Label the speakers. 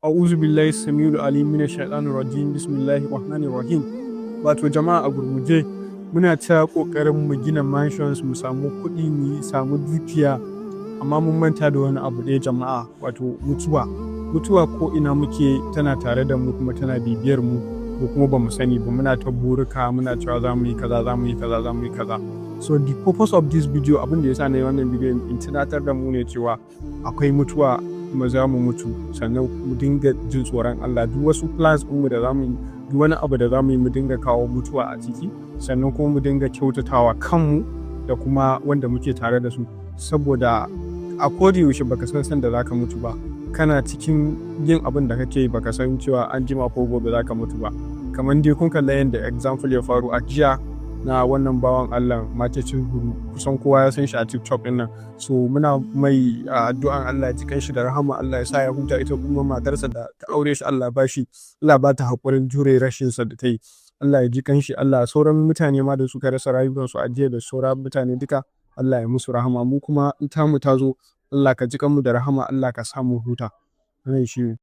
Speaker 1: A'udhu billahi samiul alim minash shaitanir rajim. Bismillahir rahmanir rahim. Wato jama'a a gurguje muna ta ƙoƙarin mu gina mansions, mu samu kuɗi, mu samu dukiya, amma mun manta da wani abu ɗaya jama'a, wato mutuwa. Mutuwa ko ina muke tana tare da mu kuma tana bibiyar mu, ko kuma ba mu sani ba. Muna ta burika, muna cewa za mu yi kaza, za mu yi kaza, za mu yi kaza. So the purpose of this video, abin da ya sa na yi wannan bidiyon, in tunatar da mu ne cewa akwai mutuwa kuma za mu mutu, sannan mu dinga jin tsoron Allah. Duk wasu plans ɗinmu da za mu yi, duk wani abu da za mu yi, mu dinga kawo mutuwa a ciki, sannan kuma mu dinga kyautatawa kanmu da kuma wanda muke tare da su, saboda a koda yaushe baka san sanda za ka mutu ba. Kana cikin yin abin da kake yi baka san cewa an jima ko gobe za ka mutu ba. Kamar dai kun kalla yadda example ya faru a jiya na wannan bawan Allah matacin huru, kusan kowa ya san shi a TikTok ɗin nan. So muna mai addu'an Allah ya ji kanshi da rahama, Allah ya sa ya huta. Ita kuma matarsa da ta aure shi, Allah ba ta haƙurin jure rashin sa da ta yi. Allah ya ji kanshi, Allah sauran mutane ma da suka rasa rayukansu a jiya da sauran mutane duka, Allah ya musu rahama. Mu kuma in tamu ta zo, Allah ka ji kanmu da rahama, Allah ka sa mu huta. Wannan shi ne.